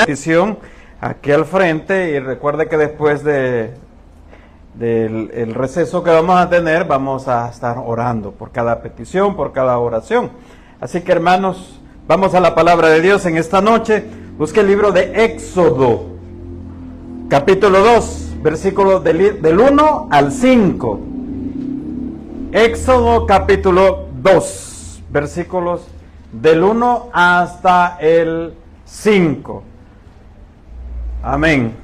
petición aquí al frente, y recuerde que después del receso que vamos a tener, vamos a estar orando por cada petición, por cada oración. Así que, hermanos, vamos a la palabra de Dios en esta noche. Busque el libro de Éxodo, capítulo 2, versículos del 1 al 5. Éxodo capítulo 2, versículos del 1 hasta el 5. Amén.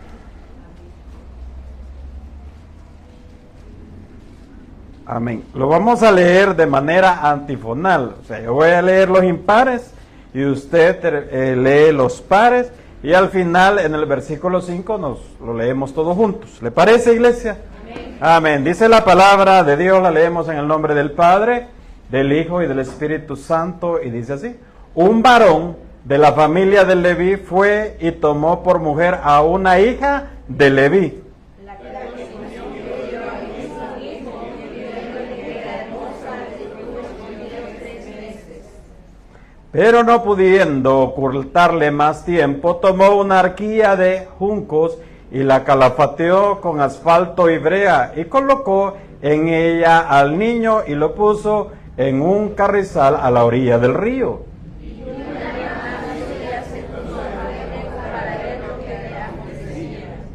Amén. Lo vamos a leer de manera antifonal. O sea, yo voy a leer los impares y usted lee los pares. Y al final, en el versículo 5, nos lo leemos todos juntos. ¿Le parece, iglesia? Amén. Amén. Dice la palabra de Dios, la leemos en el nombre del Padre, del Hijo y del Espíritu Santo. Y dice así: un varón de la familia de Leví fue y tomó por mujer a una hija de Leví. Pero no pudiendo ocultarle más tiempo, tomó una arquilla de juncos y la calafateó con asfalto y brea y colocó en ella al niño y lo puso en un carrizal a la orilla del río.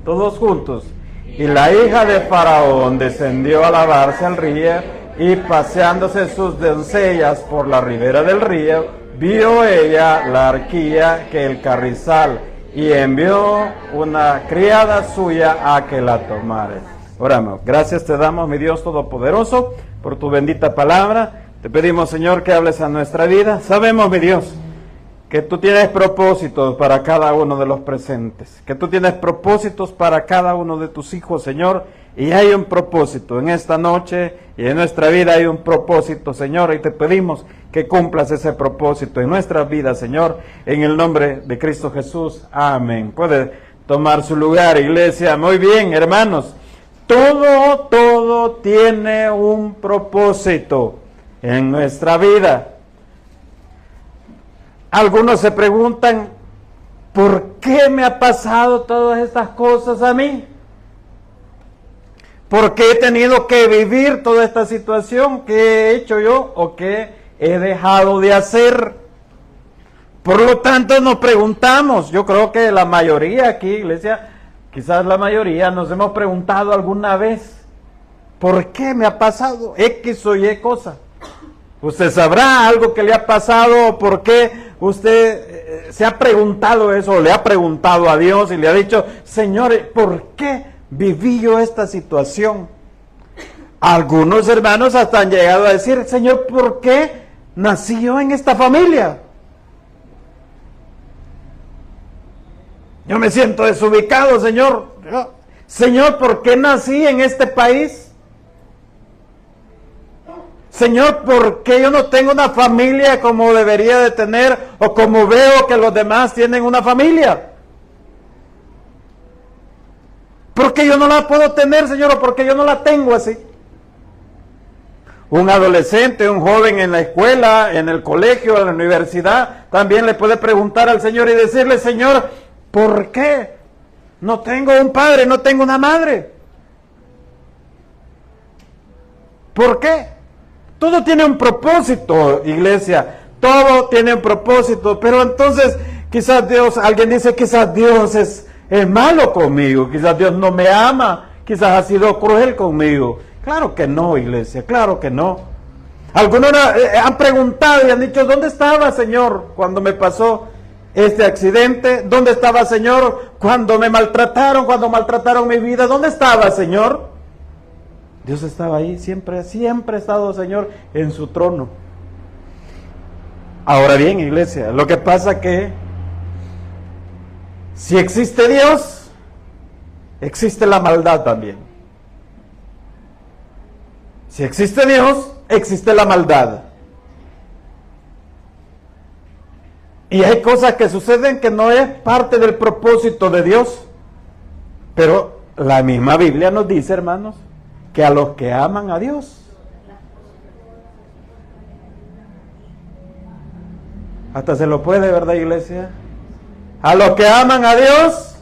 Todos juntos. Y la hija de Faraón descendió a lavarse al río y paseándose sus doncellas por la ribera del río, vio ella la arquilla que el carrizal y envió una criada suya a que la tomare. Oramos. Gracias te damos, mi Dios Todopoderoso, por tu bendita palabra. Te pedimos, Señor, que hables a nuestra vida. Sabemos, mi Dios, que tú tienes propósitos para cada uno de los presentes, que tú tienes propósitos para cada uno de tus hijos, Señor, y hay un propósito en esta noche y en nuestra vida hay un propósito, Señor, y te pedimos que cumplas ese propósito en nuestras vidas, Señor, en el nombre de Cristo Jesús. Amén. Puede tomar su lugar, iglesia. Muy bien, hermanos. Todo tiene un propósito en nuestra vida. Algunos se preguntan, ¿por qué me ha pasado todas estas cosas a mí? ¿Por qué he tenido que vivir toda esta situación? ¿Qué he hecho yo o qué he dejado de hacer? Por lo tanto, nos preguntamos, yo creo que la mayoría aquí, iglesia, quizás la mayoría nos hemos preguntado alguna vez, ¿por qué me ha pasado X o Y cosa? Usted sabrá algo que le ha pasado, por qué usted se ha preguntado eso, le ha preguntado a Dios y le ha dicho, Señor, ¿por qué viví yo esta situación? Algunos hermanos hasta han llegado a decir, Señor, ¿por qué nací yo en esta familia? Yo me siento desubicado, Señor. Señor, ¿por qué nací en este país? Señor, ¿por qué yo no tengo una familia como debería de tener o como veo que los demás tienen una familia? ¿Por qué yo no la puedo tener, Señor, o por qué yo no la tengo así? Un adolescente, un joven en la escuela, en el colegio, en la universidad, también le puede preguntar al Señor y decirle, Señor, ¿por qué no tengo un padre, no tengo una madre? ¿Por qué? Todo tiene un propósito, iglesia, todo tiene un propósito, pero entonces quizás Dios, alguien dice, quizás Dios es malo conmigo, quizás Dios no me ama, quizás ha sido cruel conmigo. Claro que no, iglesia, claro que no. Algunos han preguntado y han dicho, ¿dónde estaba, Señor, cuando me pasó este accidente? ¿Dónde estaba, Señor, cuando me maltrataron, cuando maltrataron mi vida? ¿Dónde estaba, Señor? Dios estaba ahí, siempre ha estado, Señor, en su trono. Ahora bien, iglesia, lo que pasa que si existe Dios, existe la maldad también. Si existe Dios, existe la maldad. Y hay cosas que suceden que no es parte del propósito de Dios. Pero la misma Biblia nos dice, hermanos, que a los que aman a Dios, hasta se lo puede, ¿verdad, iglesia? A los que aman a Dios,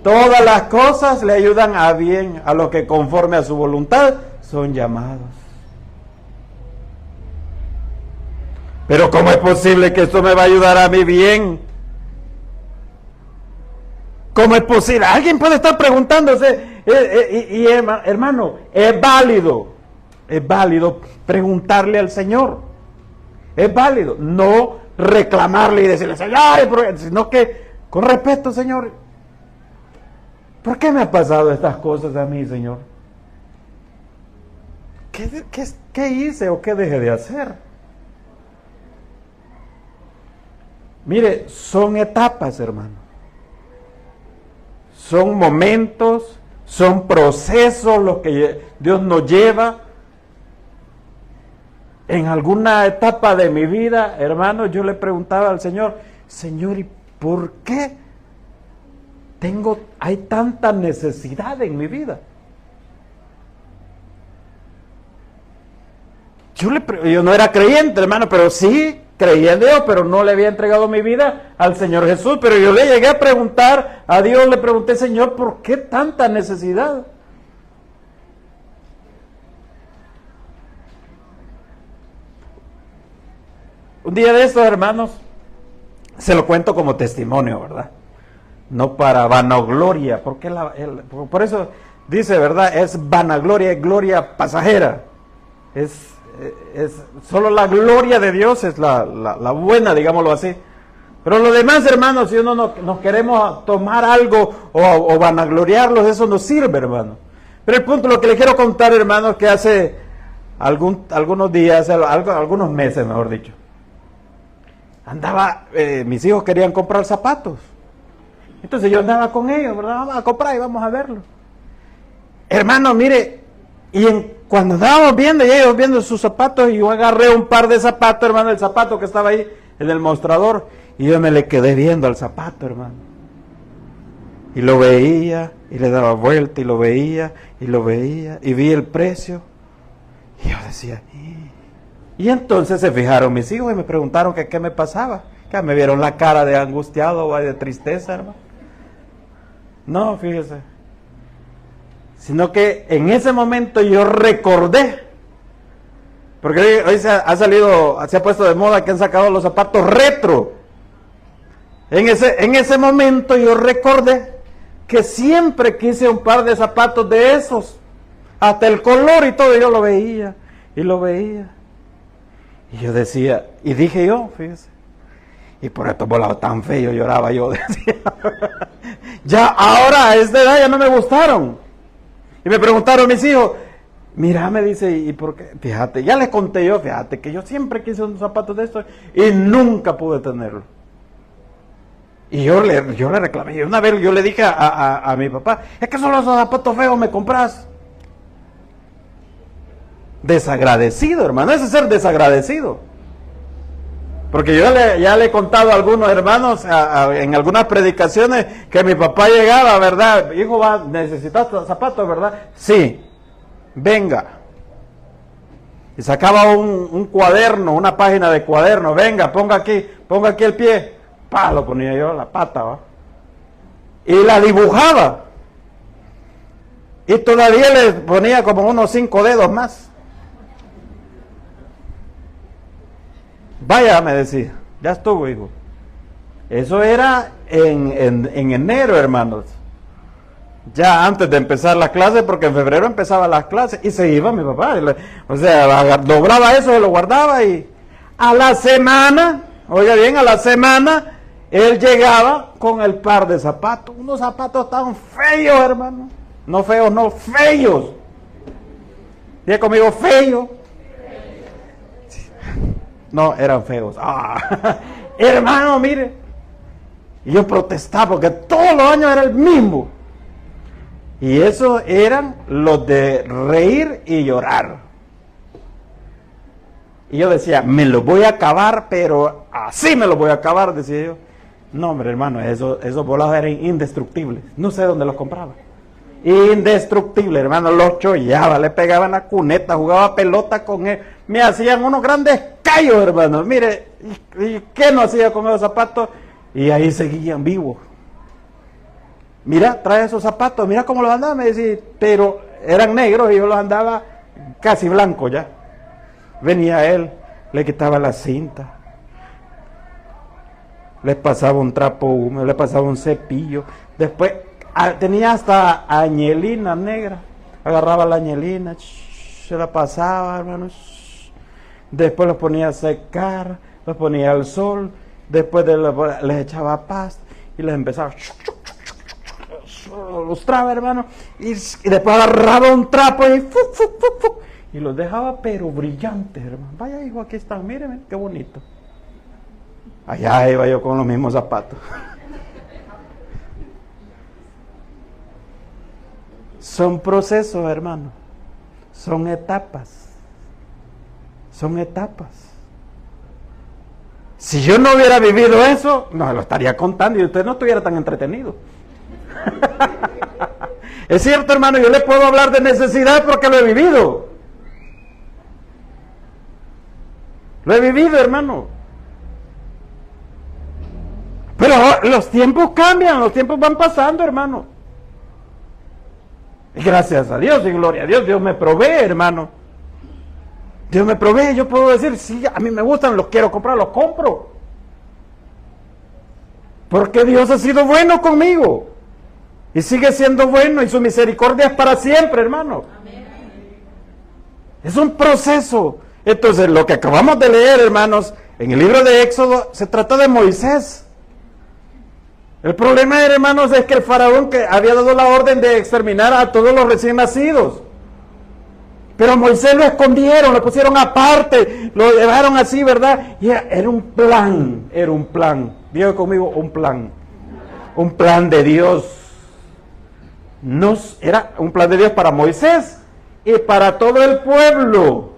todas las cosas le ayudan a bien. A los que conforme a su voluntad son llamados. Pero ¿cómo es posible que esto me va a ayudar a mí bien? ¿Cómo es posible? Alguien puede estar preguntándose, hermano, es válido preguntarle al Señor. Es válido, no reclamarle y decirle, Señor, sino que, con respeto, Señor, ¿por qué me ha pasado estas cosas a mí, Señor? ¿Qué hice o qué dejé de hacer? Mire, son etapas, hermano. Son momentos, son procesos los que Dios nos lleva. En alguna etapa de mi vida, hermano, yo le preguntaba al Señor, Señor, ¿y por qué hay tanta necesidad en mi vida? Yo no era creyente, hermano, pero sí creía en Dios, pero no le había entregado mi vida al Señor Jesús. Pero yo le llegué a preguntar a Dios, le pregunté, Señor, ¿por qué tanta necesidad? Un día de estos, hermanos, se lo cuento como testimonio, ¿verdad? No para vanagloria, porque por eso dice, ¿verdad? Es vanagloria, es gloria pasajera. Es solo la gloria de Dios es la buena, digámoslo así. Pero lo demás, hermanos, si uno nos queremos tomar algo o vanagloriarlos, eso no sirve, hermano. Pero el punto, lo que le quiero contar, hermanos, que hace algunos días, algunos meses, mejor dicho, mis hijos querían comprar zapatos. Entonces yo andaba con ellos, ¿verdad? Vamos a comprar y vamos a verlo. Hermano, mire, cuando estábamos viendo y ellos viendo sus zapatos, y yo agarré un par de zapatos, hermano, el zapato que estaba ahí en el mostrador, y yo me le quedé viendo al zapato, hermano. Y lo veía, y le daba vuelta, y lo veía, y vi el precio. Y yo decía, y entonces se fijaron mis hijos y me preguntaron que qué me pasaba. Que me vieron la cara de angustiado o de tristeza, hermano. No, fíjese. Sino que en ese momento yo recordé, porque hoy se ha puesto de moda que han sacado los zapatos retro. En ese momento yo recordé que siempre quise un par de zapatos de esos, hasta el color y todo, yo lo veía, y lo veía. Y yo decía, y dije yo, fíjese, y por estos volados tan feos lloraba yo, decía, ya ahora a esta edad ya no me gustaron. Y me preguntaron mis hijos, mira, me dice, ¿y por qué? Fíjate, ya les conté yo, fíjate, que yo siempre quise unos zapatos de estos y nunca pude tenerlo. Y yo le reclamé, y una vez yo le dije a mi papá, es que son los zapatos feos, ¿me compras? Desagradecido, hermano, ese es ser desagradecido. Porque yo ya le he contado a algunos hermanos en algunas predicaciones que mi papá llegaba, ¿verdad? Hijo, ¿necesitas zapatos, verdad? Sí, venga. Y sacaba un cuaderno, una página de cuaderno, venga, ponga aquí el pie. Lo ponía yo, la pata, ¿va? Y la dibujaba. Y todavía le ponía como unos 5 dedos más. Vaya, me decía, ya estuvo, hijo. Eso era en enero, hermanos. Ya antes de empezar la clase, porque en febrero empezaba las clases y se iba mi papá. O sea, doblaba eso, se lo guardaba y a la semana, oiga bien, a la semana, él llegaba con el par de zapatos. Unos zapatos tan feos, hermano. No feos, no, feos. Diga conmigo, feos. No, eran feos. Hermano, mire. Y yo protestaba porque todos los años era el mismo. Y esos eran los de reír y llorar. Y yo decía, me los voy a acabar, pero así me los voy a acabar, decía yo. No, hombre, hermano, esos volados eran indestructibles. No sé dónde los compraba. Indestructible, hermano, los chollaba, le pegaba en la cuneta, jugaba pelota con él, me hacían unos grandes callos, hermano. Mire, ¿y qué no hacía con esos zapatos? Y ahí seguían vivos. Mira, trae esos zapatos, mira cómo los andaba, me decía, pero eran negros y yo los andaba casi blancos ya. Venía él, le quitaba la cinta, le pasaba un trapo húmedo, le pasaba un cepillo, después tenía hasta añelina negra, agarraba la añelina, se la pasaba, hermanos, después los ponía a secar, los ponía al sol, después les echaba pasta y les empezaba los traba, hermano, y después agarraba un trapo y los dejaba pero brillantes, hermano. Vaya, hijo, aquí están, mírenme, qué bonito. Allá iba yo con los mismos zapatos. Son procesos, hermano. Son etapas. Son etapas. Si yo no hubiera vivido eso, no lo estaría contando y usted no estuviera tan entretenido. Es cierto, hermano, yo le puedo hablar de necesidad porque lo he vivido. Lo he vivido, hermano. Pero los tiempos cambian, los tiempos van pasando, hermano. Y gracias a Dios y gloria a Dios, Dios me provee, hermano. Dios me provee, yo puedo decir, sí, a mí me gustan, los quiero comprar, los compro. Porque Dios ha sido bueno conmigo. Y sigue siendo bueno y su misericordia es para siempre, hermano. Amén. Es un proceso. Entonces, lo que acabamos de leer, hermanos, en el libro de Éxodo, se trata de Moisés. El problema, hermanos, es que el faraón que había dado la orden de exterminar a todos los recién nacidos. Pero a Moisés lo escondieron, lo pusieron aparte, lo llevaron así, ¿verdad? Y era un plan, Diga conmigo, un plan de Dios. Era un plan de Dios para Moisés y para todo el pueblo.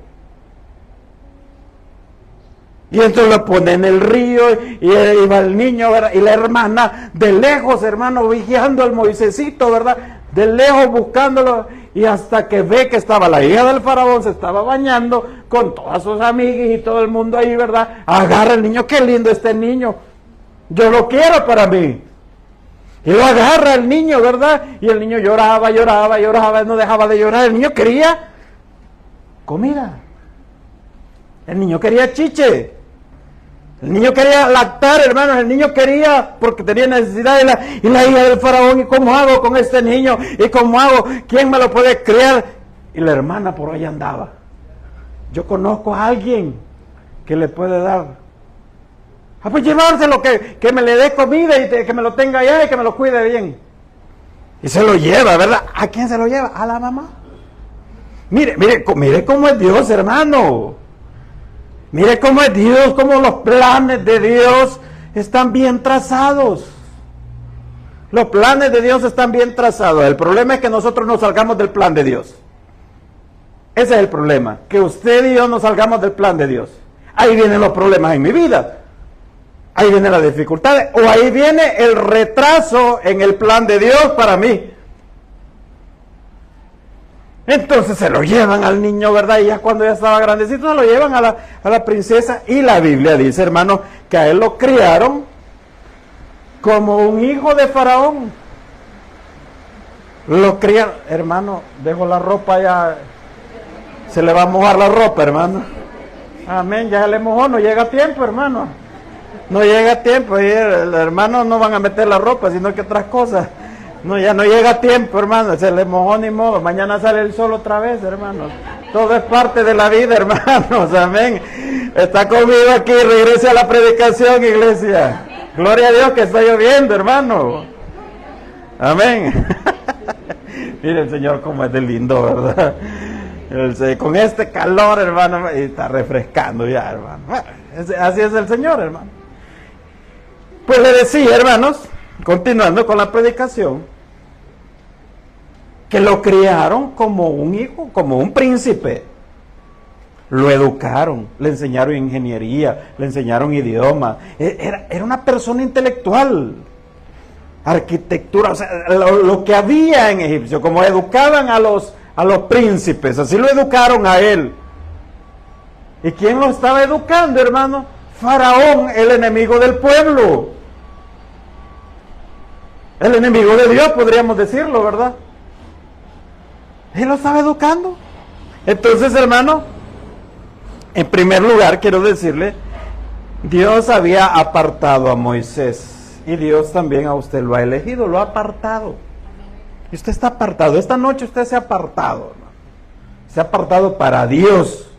Y entonces lo pone en el río y iba el niño, ¿verdad? Y la hermana de lejos, hermano, vigiando al Moisésito, ¿verdad? De lejos buscándolo, y hasta que ve que estaba la hija del faraón, se estaba bañando con todas sus amigas y todo el mundo ahí, ¿verdad? Agarra el niño, qué lindo este niño, yo lo quiero para mí. Y lo agarra el niño, ¿verdad? Y el niño lloraba, no dejaba de llorar. El niño quería comida. El niño quería chiche. El niño quería lactar, hermanos. El niño quería, porque tenía necesidad. Y la hija del faraón, ¿y cómo hago con este niño? ¿Y cómo hago? ¿Quién me lo puede criar? Y la hermana por ahí andaba. Yo conozco a alguien que le puede dar. Pues llevárselo, que me le dé comida y que me lo tenga allá y que me lo cuide bien. Y se lo lleva, ¿verdad? ¿A quién se lo lleva? A la mamá. Mire cómo es Dios, hermano. Mire cómo es Dios, cómo los planes de Dios están bien trazados. Los planes de Dios están bien trazados. El problema es que nosotros no salgamos del plan de Dios. Ese es el problema, que usted y yo no salgamos del plan de Dios. Ahí vienen los problemas en mi vida. Ahí vienen las dificultades, o ahí viene el retraso en el plan de Dios para mí. Entonces se lo llevan al niño, ¿verdad? Y ya cuando ya estaba grandecito, se lo llevan a la princesa. Y la Biblia dice, hermano, que a él lo criaron como un hijo de faraón. Lo criaron, hermano, dejo la ropa ya, se le va a mojar la ropa, hermano. Amén, ya se le mojó, no llega a tiempo, hermano. No llega a tiempo, y los hermanos no van a meter la ropa, sino que otras cosas. No, ya no llega a tiempo, hermano, se le mojó ni modo, mañana sale el sol otra vez, hermanos. Todo es parte de la vida, hermanos, amén. Está conmigo aquí, regrese a la predicación, iglesia. Gloria a Dios que está lloviendo, hermano. Amén. Mire el Señor cómo es de lindo, ¿verdad? Con este calor, hermano, y está refrescando ya, hermano. Así es el Señor, hermano. Pues le decía, hermanos, continuando con la predicación, que lo criaron como un hijo, como un príncipe. Lo educaron, le enseñaron ingeniería, le enseñaron idioma. Era una persona intelectual, arquitectura, o sea, lo que había en Egipcio, como educaban a los príncipes, así lo educaron a él. ¿Y quién lo estaba educando, hermano? Faraón, el enemigo del pueblo. El enemigo de Dios, podríamos decirlo, ¿verdad? Él lo estaba educando. Entonces, hermano, en primer lugar, quiero decirle, Dios había apartado a Moisés. Y Dios también a usted lo ha elegido, lo ha apartado. Y usted está apartado. Esta noche usted se ha apartado, hermano. Se ha apartado para Dios.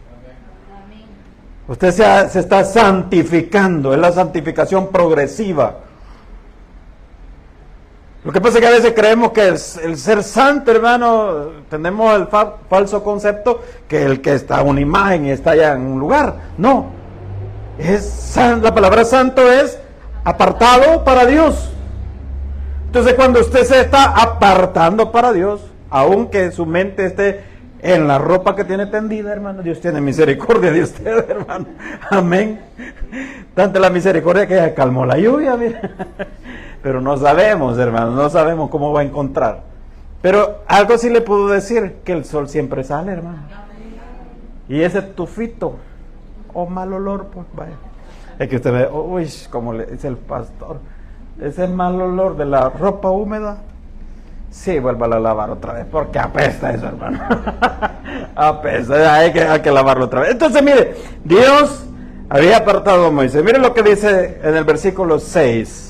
Usted se está santificando. Es la santificación progresiva. Lo que pasa es que a veces creemos que el ser santo, hermano, tenemos el falso concepto que el que está en una imagen y está allá en un lugar. No. La palabra santo es apartado para Dios. Entonces, cuando usted se está apartando para Dios, aunque su mente esté en la ropa que tiene tendida, hermano, Dios tiene misericordia de usted, hermano. Amén. Tanta la misericordia que calmó la lluvia, mira. Pero no sabemos, hermano, no sabemos cómo va a encontrar. Pero algo sí le puedo decir, que el sol siempre sale, hermano. Y ese tufito, mal olor, pues vaya. Es que usted ve, uy, como le dice el pastor, ese mal olor de la ropa húmeda, sí, vuélvala a lavar otra vez, porque apesta eso, hermano. Apesta, hay que lavarlo otra vez. Entonces, mire, Dios había apartado a Moisés. Mire lo que dice en el versículo 6.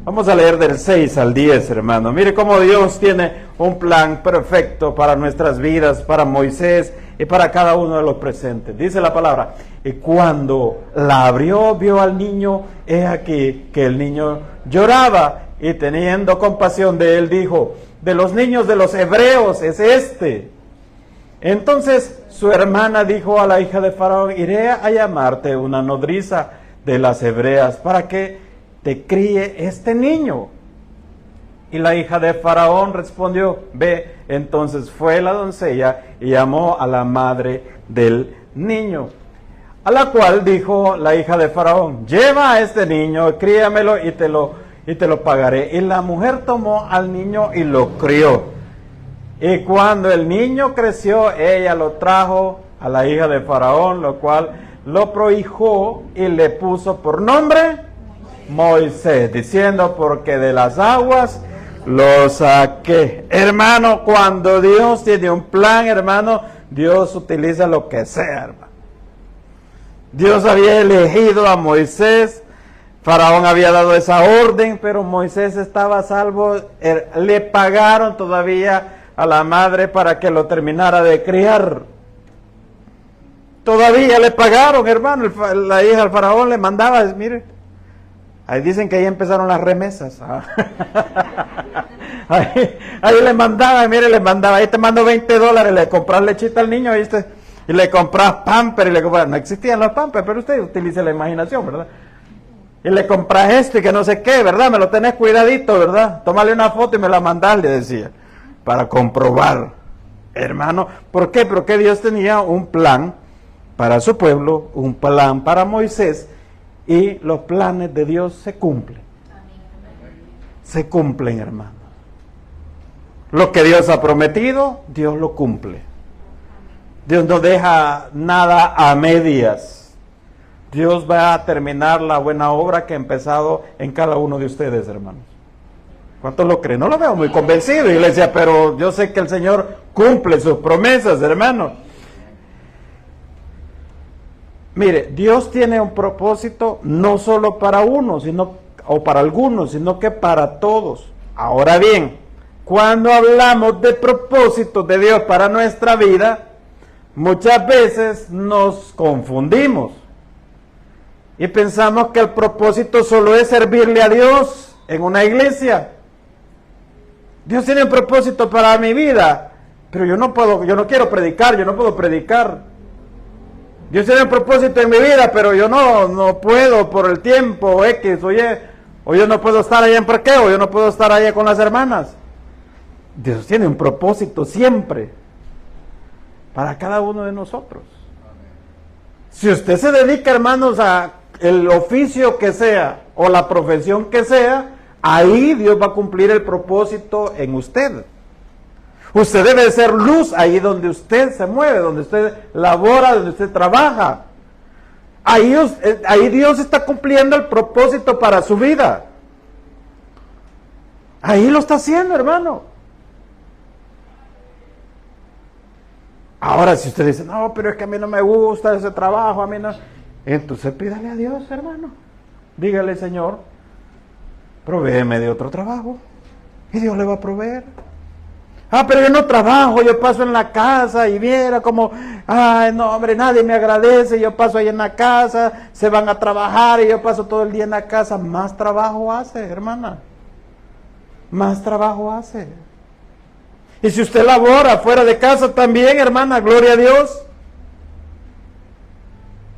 Vamos a leer del 6 al 10, hermano. Mire cómo Dios tiene un plan perfecto para nuestras vidas, para Moisés y para cada uno de los presentes. Dice la palabra, y cuando la abrió, vio al niño, he aquí que el niño lloraba, y teniendo compasión de él, dijo, de los niños de los hebreos es este. Entonces su hermana dijo a la hija de Faraón, iré a llamarte una nodriza de las hebreas para que te críe este niño. Y la hija de Faraón respondió, ve. Entonces fue la doncella y llamó a la madre del niño. A la cual dijo la hija de Faraón, lleva a este niño, críamelo y te lo pagaré. Y la mujer tomó al niño y lo crió. Y cuando el niño creció, ella lo trajo a la hija de Faraón, lo cual lo prohijó y le puso por nombre Moisés, diciendo, porque de las aguas lo saqué. Hermano, cuando Dios tiene un plan, hermano, Dios utiliza lo que sea, hermano. Dios había elegido a Moisés, Faraón había dado esa orden, pero Moisés estaba a salvo. Le pagaron todavía a la madre para que lo terminara de criar. Todavía le pagaron, hermano. La hija del Faraón le mandaba, mire. Ahí dicen que ahí empezaron las remesas. Ahí le mandaba, mire, le mandaba, ahí te mando $20, le compras lechita al niño, ¿viste? Y le compras pamper, y le compras, no existían los pampers, pero usted utiliza la imaginación, ¿verdad? Y le compras esto y que no sé qué, ¿verdad? Me lo tenés cuidadito, ¿verdad? Tómale una foto y me la mandás, le decía, para comprobar. Hermano, ¿por qué? Porque Dios tenía un plan para su pueblo, un plan para Moisés, y los planes de Dios se cumplen. Se cumplen, hermano. Lo que Dios ha prometido, Dios lo cumple. Dios no deja nada a medias. Dios va a terminar la buena obra que ha empezado en cada uno de ustedes, hermanos. ¿Cuántos lo creen? No lo veo muy convencido, iglesia, pero yo sé que el Señor cumple sus promesas, hermano. Mire, Dios tiene un propósito no solo para uno, o para algunos, sino que para todos. Ahora bien, cuando hablamos de propósitos de Dios para nuestra vida, muchas veces nos confundimos y pensamos que el propósito solo es servirle a Dios en una iglesia. Dios tiene un propósito para mi vida, pero yo no quiero predicar, yo no puedo predicar. Dios tiene un propósito en mi vida, pero yo no puedo por el tiempo X, o yo no puedo estar allá en parqueo, yo no puedo estar allá con las hermanas. Dios tiene un propósito siempre para cada uno de nosotros. Si usted se dedica, hermanos, a el oficio que sea o la profesión que sea, ahí Dios va a cumplir el propósito en usted. Usted debe ser luz ahí donde usted se mueve, donde usted labora, donde usted trabaja. Ahí Dios está cumpliendo el propósito para su vida. Ahí lo está haciendo, hermano. Ahora, si usted dice, no, pero es que a mí no me gusta ese trabajo, a mí no. Entonces pídale a Dios, hermano. Dígale, Señor, provéeme de otro trabajo. Y Dios le va a proveer. Ah, pero yo no trabajo, yo paso en la casa y viera como, ay, no, hombre, nadie me agradece, yo paso ahí en la casa, se van a trabajar y yo paso todo el día en la casa. Más trabajo hace, hermana. Más trabajo hace. Y si usted labora fuera de casa también, hermana, gloria a Dios.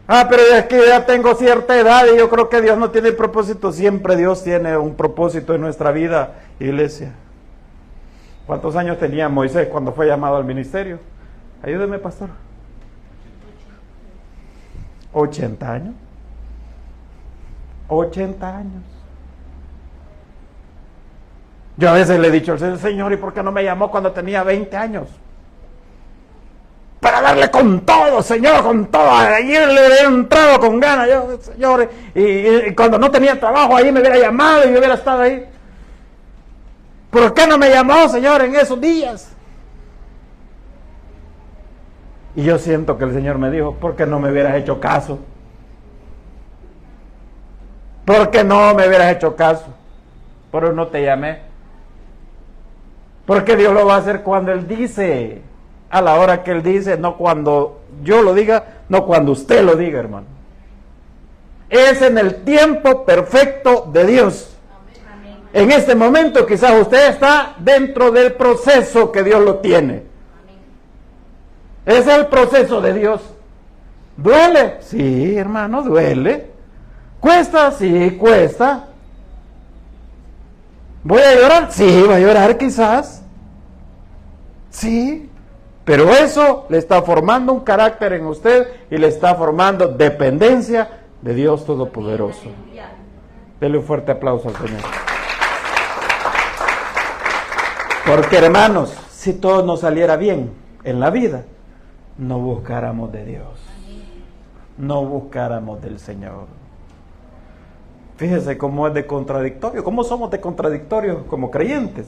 Ah, pero es que ya tengo cierta edad y yo creo que Dios no tiene propósito. Siempre Dios tiene un propósito en nuestra vida, iglesia. ¿Cuántos años tenía Moisés cuando fue llamado al ministerio? Ayúdeme, pastor. 80 años. 80 años. Yo a veces le he dicho al Señor, Señor, ¿y por qué no me llamó cuando tenía 20 años? Para darle con todo, Señor, con todo. Allí le he entrado con ganas, yo, Señor. Y cuando no tenía trabajo, ahí me hubiera llamado y yo hubiera estado ahí. ¿Por qué no me llamó, Señor, en esos días? Y yo siento que el Señor me dijo, ¿por qué no me hubieras hecho caso? ¿Por qué no me hubieras hecho caso? Pero no te llamé. Porque Dios lo va a hacer cuando Él dice, a la hora que Él dice, no cuando yo lo diga, no cuando usted lo diga, hermano. Es en el tiempo perfecto de Dios. En este momento quizás usted está dentro del proceso que Dios lo tiene. Es el proceso de Dios. ¿Duele? Sí, hermano, duele. ¿Cuesta? Sí, cuesta. ¿Voy a llorar? Sí, va a llorar quizás. Sí, pero eso le está formando un carácter en usted y le está formando dependencia de Dios Todopoderoso. Dele un fuerte aplauso al Señor. Porque, hermanos, si todo nos saliera bien en la vida, no buscáramos de Dios, no buscáramos del Señor. Fíjese cómo es de contradictorio, cómo somos de contradictorios como creyentes.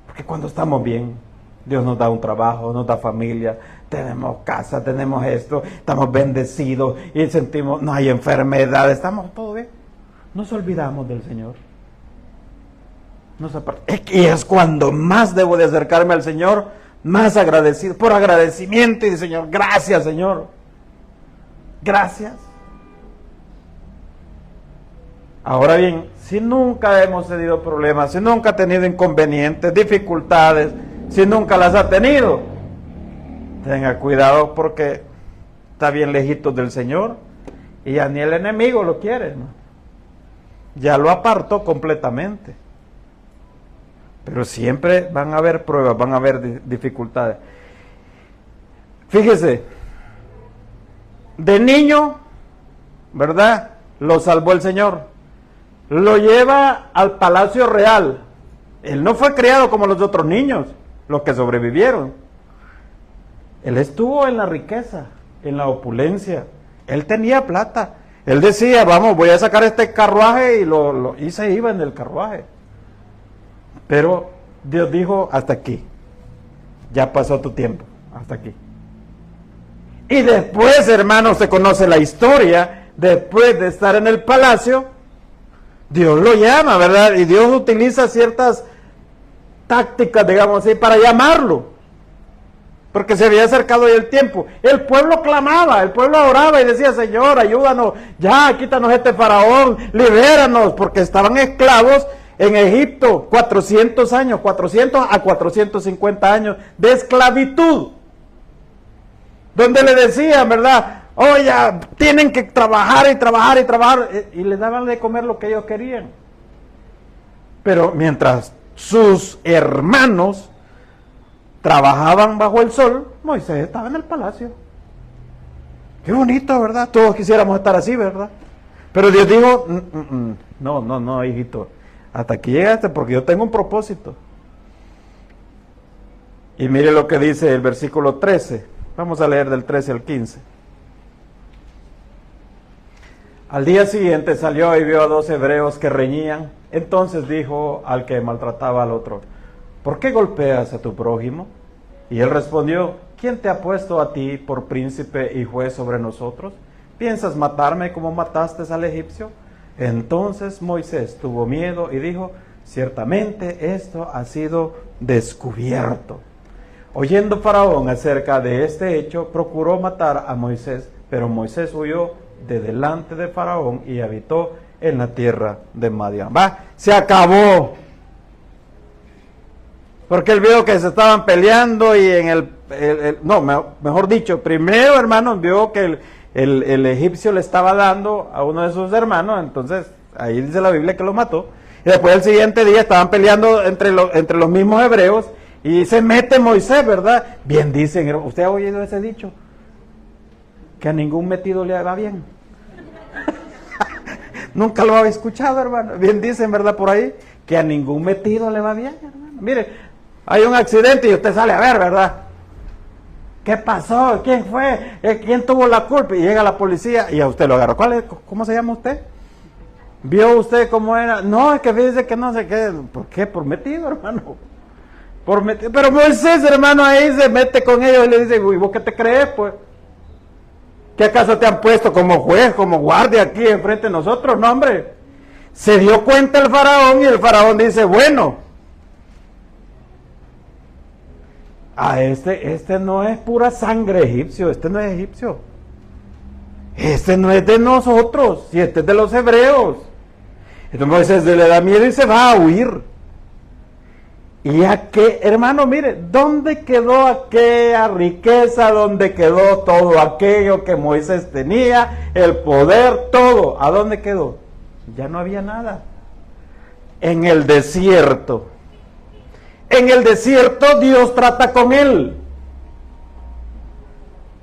Porque cuando estamos bien, Dios nos da un trabajo, nos da familia, tenemos casa, tenemos esto, estamos bendecidos y sentimos, no hay enfermedad, estamos todo bien. Nos olvidamos del Señor. Y es cuando más debo de acercarme al Señor, más agradecido, por agradecimiento, y Señor, gracias, Señor. Gracias. Ahora bien, si nunca hemos tenido problemas, si nunca ha tenido inconvenientes, dificultades, si nunca las ha tenido, tenga cuidado porque está bien lejitos del Señor y ya ni el enemigo lo quiere, ¿no? Ya lo apartó completamente. Pero siempre van a haber pruebas, van a haber dificultades. Fíjese, de niño, ¿verdad? Lo salvó el Señor. Lo lleva al palacio real. Él no fue criado como los otros niños, los que sobrevivieron. Él estuvo en la riqueza, en la opulencia. Él tenía plata. Él decía, vamos, voy a sacar este carruaje y se iba en el carruaje. Pero Dios dijo, hasta aquí. Ya pasó tu tiempo, hasta aquí. Y después, hermanos, se conoce la historia. Después de estar en el palacio, Dios lo llama, ¿verdad? Y Dios utiliza ciertas tácticas, digamos así, para llamarlo. Porque se había acercado ya el tiempo. El pueblo clamaba, el pueblo oraba y decía, Señor, ayúdanos, ya, quítanos este faraón, libéranos, porque estaban esclavos en Egipto 400 años, 400 a 450 años de esclavitud. Donde le decían, ¿verdad? Oye, tienen que trabajar y trabajar y trabajar. Y les daban de comer lo que ellos querían. Pero mientras sus hermanos trabajaban bajo el sol, Moisés estaba en el palacio. Qué bonito, ¿verdad? Todos quisiéramos estar así, ¿verdad? Pero Dios dijo, no, hijito. Hasta aquí llegaste porque yo tengo un propósito. Y mire lo que dice el versículo 13. Vamos a leer del 13 al 15. Al día siguiente salió y vio a 2 hebreos que reñían Entonces dijo al que maltrataba al otro: ¿por qué golpeas a tu prójimo? Y él respondió: ¿quién te ha puesto a ti por príncipe y juez sobre nosotros? ¿Piensas matarme como mataste al egipcio? Entonces Moisés tuvo miedo y dijo: ciertamente esto ha sido descubierto. Oyendo Faraón acerca de este hecho, procuró matar a Moisés, pero Moisés huyó de delante de Faraón y habitó en la tierra de Madián. Se acabó. Porque él vio que se estaban peleando y mejor dicho, primero, hermanos, vio que el egipcio le estaba dando a uno de sus hermanos, entonces ahí dice la Biblia que lo mató. Y después el siguiente día estaban peleando entre los mismos hebreos y se mete Moisés, ¿verdad? Bien dicen, ¿usted ha oído ese dicho? Que a ningún metido le va bien. Nunca lo había escuchado, hermano. Bien dicen, ¿verdad? Por ahí, que a ningún metido le va bien, hermano. Mire, hay un accidente y usted sale a ver, ¿verdad? ¿Qué pasó? ¿Quién fue? ¿Quién tuvo la culpa? Y llega la policía y a usted lo agarra. ¿Cómo se llama usted? ¿Vio usted cómo era? No, es que dice que no sé qué. ¿Por qué? Por metido, hermano. Pero Moisés, hermano, ahí se mete con ellos y le dice: uy, ¿vos qué te crees, pues? ¿Qué acaso te han puesto como juez, como guardia aquí enfrente de nosotros? No, hombre. Se dio cuenta el faraón y el faraón dice: bueno, este no es pura sangre egipcio, este no es egipcio. Este no es de nosotros, y este es de los hebreos. Entonces Moisés le da miedo y se va a huir. Y a qué, hermano, mire, ¿dónde quedó aquella riqueza? ¿Dónde quedó todo aquello que Moisés tenía? El poder, todo. ¿A dónde quedó? Ya no había nada. En el desierto. En el desierto Dios trata con él.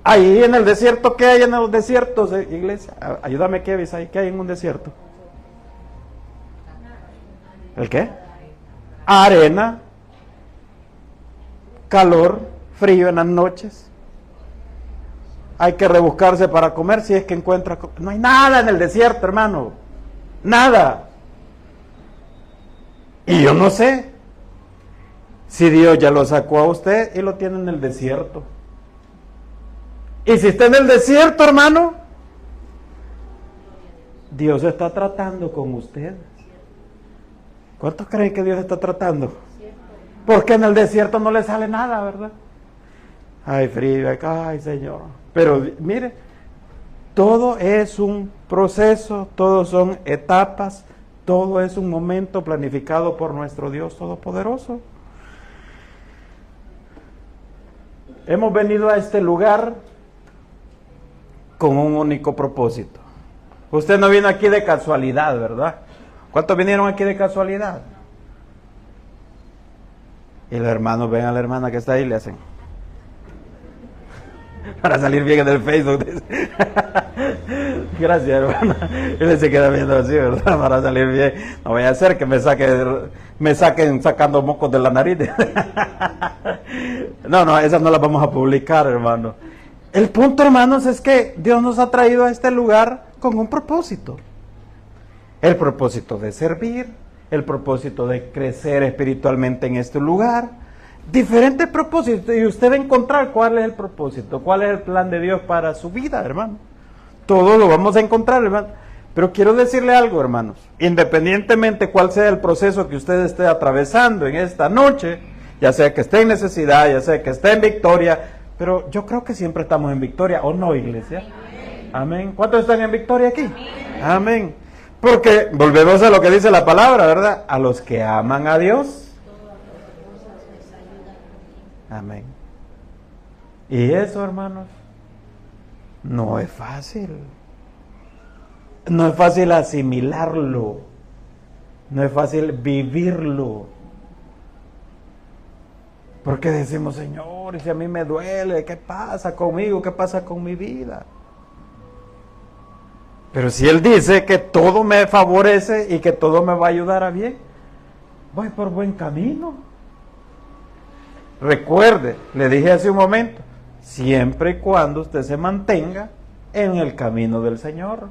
Ahí en el desierto, ¿qué hay en los desiertos, iglesia? Ayúdame, Kevin, ¿qué hay en un desierto? ¿El qué? Arena, calor, frío en las noches. Hay que rebuscarse para comer si es que encuentra. No hay nada en el desierto, hermano. Nada. Y yo no sé si Dios ya lo sacó a usted y lo tiene en el desierto. Y si está en el desierto, hermano, Dios está tratando con usted. ¿Cuántos creen que Dios está tratando? Porque en el desierto no le sale nada, ¿verdad? Ay, frío, ay, Señor. Pero mire, todo es un proceso, todo son etapas, todo es un momento planificado por nuestro Dios Todopoderoso. Hemos venido a este lugar con un único propósito. Usted no vino aquí de casualidad, ¿verdad? ¿Cuántos vinieron aquí de casualidad? Y los hermanos ven a la hermana que está ahí y le hacen para salir bien en el Facebook. Gracias, hermana. Y él se queda viendo así, ¿verdad? Para salir bien. No voy a hacer que me saquen sacando mocos de la nariz. No, esas no las vamos a publicar, hermano. El punto, hermanos, es que Dios nos ha traído a este lugar con un propósito. El propósito de servir, el propósito de crecer espiritualmente en este lugar, diferentes propósitos, y usted va a encontrar cuál es el propósito, cuál es el plan de Dios para su vida, hermano. Todo lo vamos a encontrar, hermano. Pero quiero decirle algo, hermanos, independientemente cuál sea el proceso que usted esté atravesando en esta noche, ya sea que esté en necesidad, ya sea que esté en victoria, pero yo creo que siempre estamos en victoria, ¿o no, iglesia? Amén. ¿Cuántos están en victoria aquí? Amén. Porque volvemos a lo que dice la palabra, ¿verdad? A los que aman a Dios. Amén. Y eso, hermanos, no es fácil. No es fácil asimilarlo. No es fácil vivirlo. Porque decimos: Señor, y si a mí me duele, ¿qué pasa conmigo? ¿Qué pasa con mi vida? Pero si Él dice que todo me favorece y que todo me va a ayudar a bien, voy por buen camino. Recuerde, le dije hace un momento, siempre y cuando usted se mantenga en el camino del Señor.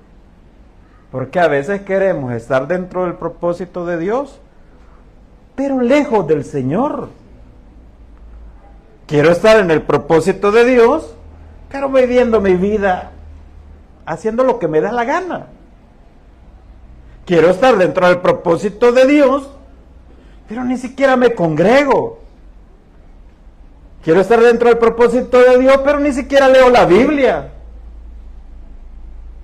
Porque a veces queremos estar dentro del propósito de Dios, pero lejos del Señor. Quiero estar en el propósito de Dios, pero viviendo mi vida haciendo lo que me da la gana. Quiero estar dentro del propósito de Dios, pero ni siquiera me congrego. Quiero estar dentro del propósito de Dios, pero ni siquiera leo la Biblia.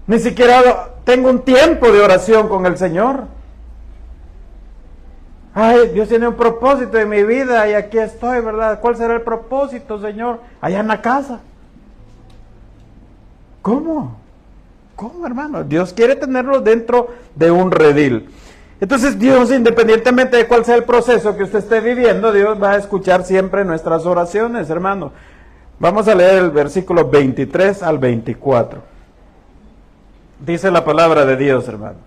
Ni siquiera tengo un tiempo de oración con el Señor. Ay, Dios tiene un propósito en mi vida y aquí estoy, ¿verdad? ¿Cuál será el propósito, Señor? Allá en la casa. ¿Cómo? ¿Cómo, hermano? Dios quiere tenerlo dentro de un redil. Entonces Dios, independientemente de cuál sea el proceso que usted esté viviendo, Dios va a escuchar siempre nuestras oraciones, hermano. Vamos a leer el versículo 23 al 24. Dice la palabra de Dios, hermano.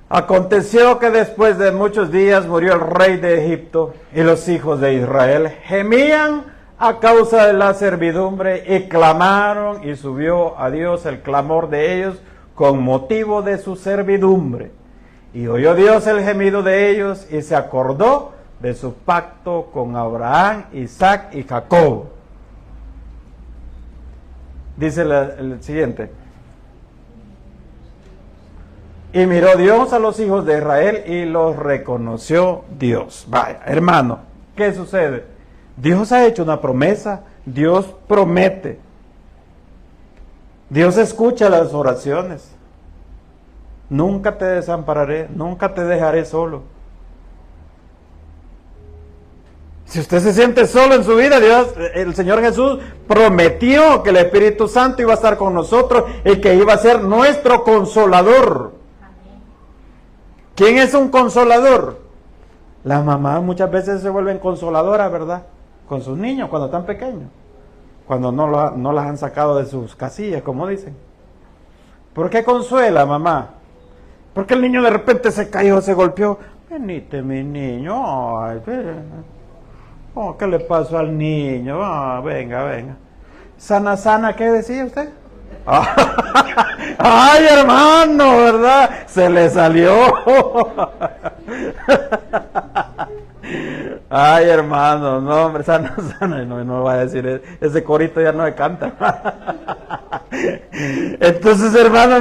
Aconteció que después de muchos días murió el rey de Egipto y los hijos de Israel gemían a causa de la servidumbre y clamaron, y subió a Dios el clamor de ellos con motivo de su servidumbre. Y oyó Dios el gemido de ellos y se acordó de su pacto con Abraham, Isaac y Jacob. Dice el siguiente. Y miró Dios a los hijos de Israel y los reconoció Dios. Vaya, hermano, ¿qué sucede? Dios ha hecho una promesa, Dios promete. Dios escucha las oraciones. Nunca te desampararé, nunca te dejaré solo. Si usted se siente solo en su vida, Dios, el Señor Jesús prometió que el Espíritu Santo iba a estar con nosotros y que iba a ser nuestro consolador. ¿Quién es un consolador? Las mamás muchas veces se vuelven consoladoras, ¿verdad? Con sus niños cuando están pequeños. Cuando no las han sacado de sus casillas, como dicen. ¿Por qué consuela, mamá? Porque el niño de repente se cayó, se golpeó. Venite, mi niño. Ay, oh, ¿qué le pasó al niño? Oh, venga, venga. Sana, sana, ¿qué decía usted? Ay, hermano, ¿verdad? Se le salió. Ay, hermano, no, hombre, sana, sana. No va a decir, ese corito ya no me canta. Entonces, hermano,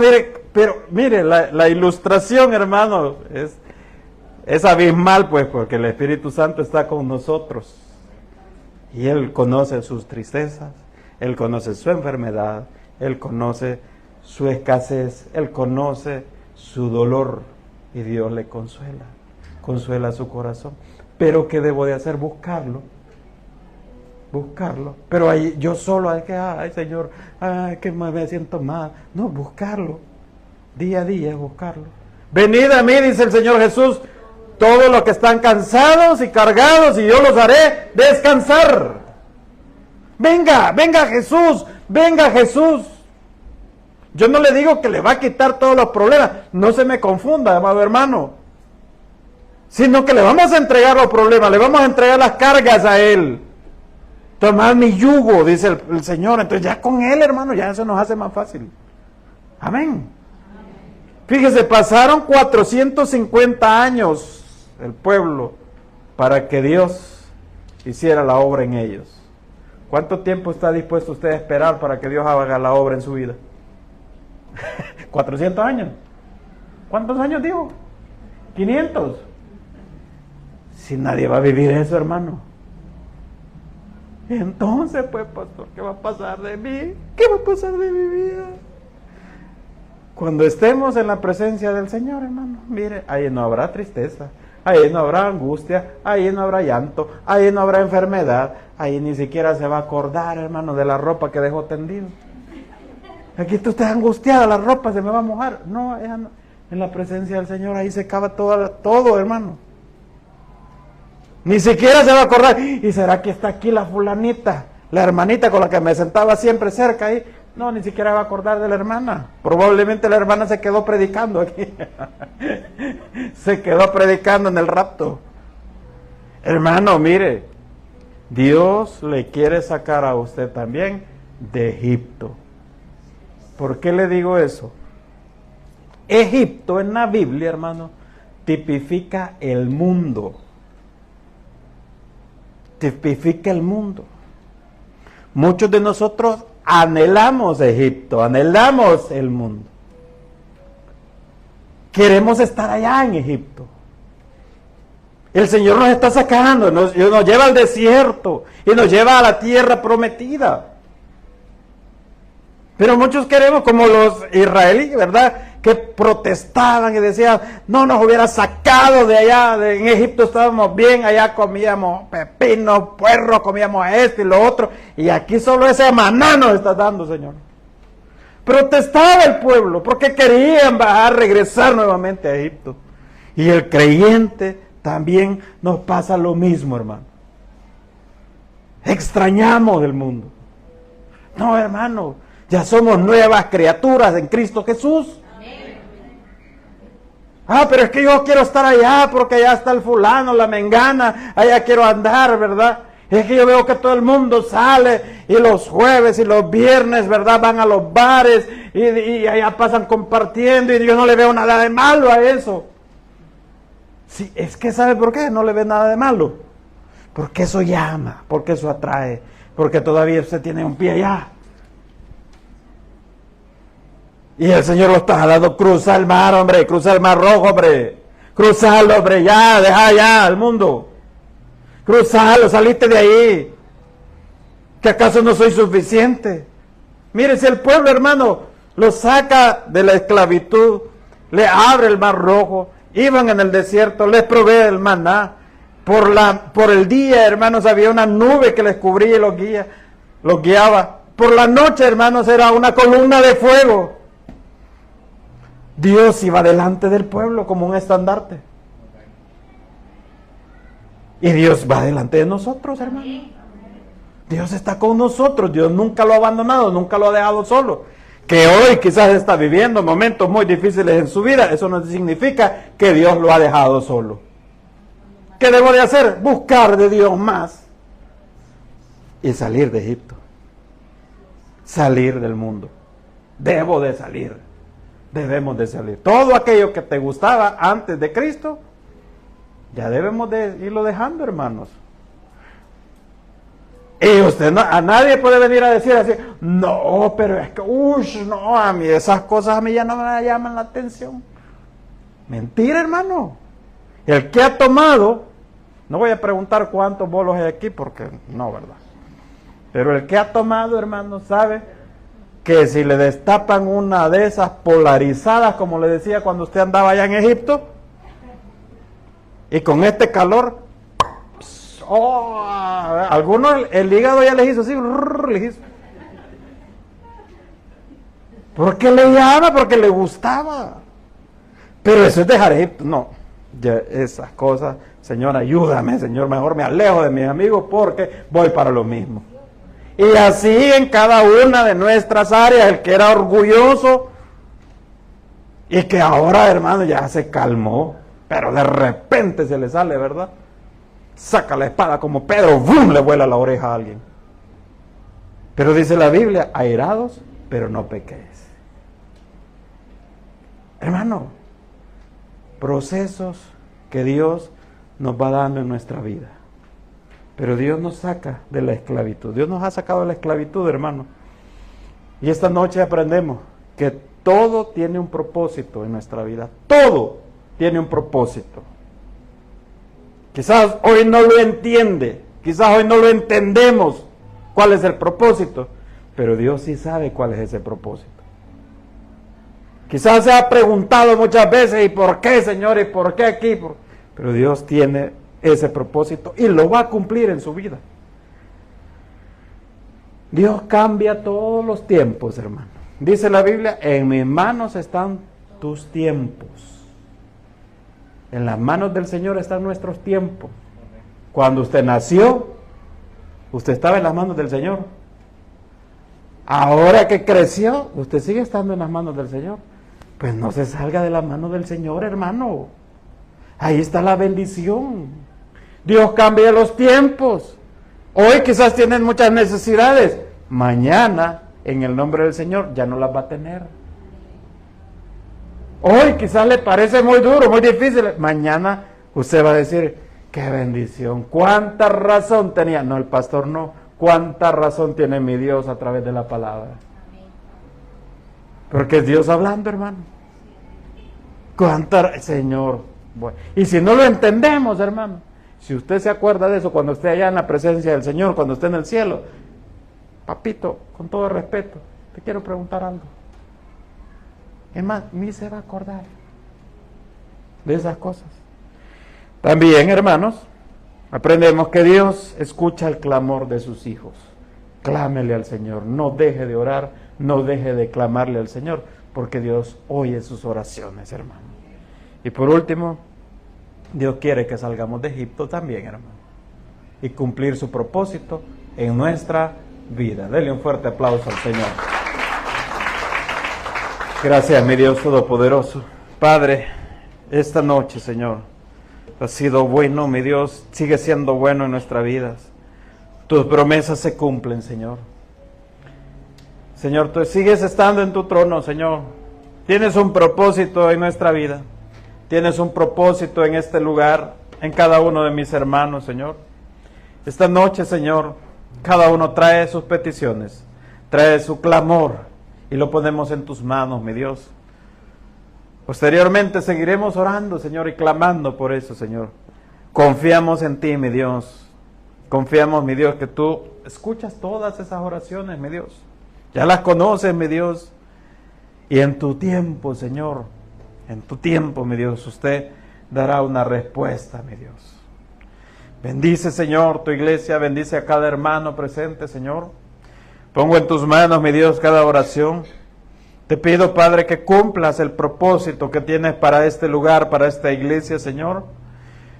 mire, la ilustración, hermano, es abismal, pues, porque el Espíritu Santo está con nosotros. Y Él conoce sus tristezas, Él conoce su enfermedad, Él conoce su escasez, Él conoce su dolor y Dios le consuela su corazón. Pero ¿qué debo de hacer? Buscarlo. Pero ahí yo solo, ay Señor, ay que me siento mal. No, buscarlo. Día a día buscarlo. Venid a mí, dice el Señor Jesús, todos los que están cansados y cargados, y yo los haré descansar. Venga Jesús, venga Jesús. Yo no le digo que le va a quitar todos los problemas, no se me confunda, amado hermano, sino que le vamos a entregar los problemas, le vamos a entregar las cargas a Él. Tomad mi yugo, dice el Señor, entonces ya con Él, hermano, ya eso nos hace más fácil. Amén. Fíjese, pasaron 450 años el pueblo para que Dios hiciera la obra en ellos. ¿Cuánto tiempo está dispuesto usted a esperar para que Dios haga la obra en su vida? 400 años. ¿Cuántos años digo? 500. Si nadie va a vivir eso, hermano. Entonces, pues, pastor, ¿qué va a pasar de mí? ¿Qué va a pasar de mi vida? Cuando estemos en la presencia del Señor, hermano, mire, ahí no habrá tristeza, ahí no habrá angustia, ahí no habrá llanto, ahí no habrá enfermedad, ahí ni siquiera se va a acordar, hermano, de la ropa que dejó tendido. Aquí tú estás angustiada, la ropa se me va a mojar. No, en la presencia del Señor ahí se acaba todo, hermano. Ni siquiera se va a acordar. ¿Y será que está aquí la fulanita, la hermanita con la que me sentaba siempre cerca ahí? No, ni siquiera va a acordar de la hermana. Probablemente la hermana se quedó predicando aquí. Se quedó predicando en el rapto. Hermano, mire, Dios le quiere sacar a usted también de Egipto. ¿Por qué le digo eso? Egipto en la Biblia, hermano, tipifica el mundo. Tipifica el mundo. Muchos de nosotros anhelamos Egipto, anhelamos el mundo. Queremos estar allá en Egipto. El Señor nos está sacando, nos lleva al desierto y nos lleva a la tierra prometida. Pero muchos queremos, como los israelíes, ¿verdad?, que protestaban y decían, no nos hubiera sacado de allá, en Egipto estábamos bien, allá comíamos pepino, puerro, comíamos esto y lo otro, y aquí solo ese maná nos está dando, Señor. Protestaba el pueblo porque querían bajar, regresar nuevamente a Egipto. Y el creyente también nos pasa lo mismo, hermano. Extrañamos del mundo. No, hermano, ya somos nuevas criaturas en Cristo Jesús. Ah, pero es que yo quiero estar allá porque allá está el fulano, la mengana, allá quiero andar, ¿verdad? Es que yo veo que todo el mundo sale y los jueves y los viernes, ¿verdad?, van a los bares y allá pasan compartiendo y yo no le veo nada de malo a eso. Sí, es que ¿sabe por qué? No le ve nada de malo. Porque eso llama, porque eso atrae, porque todavía usted tiene un pie allá. Y el Señor lo está jalando, cruza el mar, hombre, cruza el mar rojo, hombre. Cruzalo, hombre, ya, deja ya al mundo. Cruzalo, saliste de ahí. ¿Que acaso no soy suficiente? Mire, si el pueblo, hermano, lo saca de la esclavitud, le abre el mar rojo, iban en el desierto, les provee el maná. Por el día, hermanos, había una nube que les cubría y los guiaba. Por la noche, hermanos, era una columna de fuego. Dios iba delante del pueblo como un estandarte. Y Dios va delante de nosotros, hermano. Dios está con nosotros. Dios nunca lo ha abandonado, nunca lo ha dejado solo. Que hoy quizás está viviendo momentos muy difíciles en su vida, eso no significa que Dios lo ha dejado solo. ¿Qué debo de hacer? Buscar de Dios más y salir de Egipto. Salir del mundo. Debo de salir. Debemos de salir. Todo aquello que te gustaba antes de Cristo, ya debemos de irlo dejando, hermanos. Y usted a nadie puede venir a decir así, no, pero es que, no, a mí esas cosas a mí ya no me llaman la atención. Mentira, hermano. El que ha tomado, no voy a preguntar cuántos bolos hay aquí, porque no, ¿verdad? Pero el que ha tomado, hermano, sabe que si le destapan una de esas polarizadas, como le decía cuando usted andaba allá en Egipto, y con este calor, algunos el hígado ya les hizo así, les hizo. ¿Por qué le llama? Porque le gustaba. Pero eso es dejar Egipto. No, ya esas cosas, Señor, ayúdame, Señor, mejor me alejo de mis amigos porque voy para lo mismo. Y así en cada una de nuestras áreas, el que era orgulloso y que ahora, hermano, ya se calmó, pero de repente se le sale, ¿verdad? Saca la espada como Pedro, ¡bum!, le vuela la oreja a alguien. Pero dice la Biblia, airados, pero no pequéis. Hermano, procesos que Dios nos va dando en nuestra vida. Pero Dios nos saca de la esclavitud. Dios nos ha sacado de la esclavitud, hermano. Y esta noche aprendemos que todo tiene un propósito en nuestra vida. Todo tiene un propósito. Quizás hoy no lo entiende. Quizás hoy no lo entendemos cuál es el propósito. Pero Dios sí sabe cuál es ese propósito. Quizás se ha preguntado muchas veces, ¿y por qué, Señor? ¿Y por qué aquí? Pero Dios tiene ese propósito y lo va a cumplir en su vida. Dios cambia todos los tiempos, hermano. Dice la Biblia, en mis manos están tus tiempos. En las manos del Señor están nuestros tiempos. Cuando usted nació, usted estaba en las manos del Señor. Ahora que creció, usted sigue estando en las manos del Señor. Pues no se salga de las manos del Señor, hermano. Ahí está la bendición. Dios cambia los tiempos. Hoy quizás tienen muchas necesidades. Mañana, en el nombre del Señor, ya no las va a tener. Hoy quizás le parece muy duro, muy difícil. Mañana usted va a decir, qué bendición, cuánta razón tenía. No, el pastor no. Cuánta razón tiene mi Dios a través de la palabra. Porque es Dios hablando, hermano. Señor. Bueno, y si no lo entendemos, hermano, si usted se acuerda de eso cuando esté allá en la presencia del Señor, cuando esté en el cielo, papito, con todo respeto, te quiero preguntar algo. Es más, ni se va a acordar de esas cosas. También, hermanos, aprendemos que Dios escucha el clamor de sus hijos. Clámele al Señor, no deje de orar, no deje de clamarle al Señor, porque Dios oye sus oraciones, hermano. Y por último, Dios quiere que salgamos de Egipto también, hermano, y cumplir su propósito en nuestra vida. Dele un fuerte aplauso al Señor. Gracias, mi Dios Todopoderoso. Padre, esta noche, Señor, ha sido bueno, mi Dios, sigue siendo bueno en nuestras vidas. Tus promesas se cumplen, Señor. Señor, tú sigues estando en tu trono, Señor. Tienes un propósito en nuestra vida. Tienes un propósito en este lugar, en cada uno de mis hermanos, Señor. Esta noche, Señor, cada uno trae sus peticiones, trae su clamor y lo ponemos en tus manos, mi Dios. Posteriormente seguiremos orando, Señor, y clamando por eso, Señor. Confiamos en ti, mi Dios. Confiamos, mi Dios, que tú escuchas todas esas oraciones, mi Dios. Ya las conoces, mi Dios. Y en tu tiempo, Señor, en tu tiempo, mi Dios, usted dará una respuesta, mi Dios. Bendice, Señor, tu iglesia, bendice a cada hermano presente, Señor. Pongo en tus manos, mi Dios, cada oración. Te pido, Padre, que cumplas el propósito que tienes para este lugar, para esta iglesia, Señor.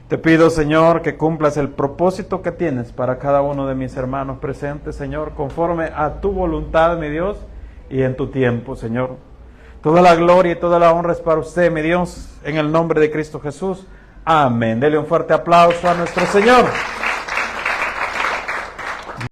Te pido, Señor, que cumplas el propósito que tienes para cada uno de mis hermanos presentes, Señor, conforme a tu voluntad, mi Dios, y en tu tiempo, Señor. Toda la gloria y toda la honra es para usted, mi Dios, en el nombre de Cristo Jesús. Amén. Dele un fuerte aplauso a nuestro Señor.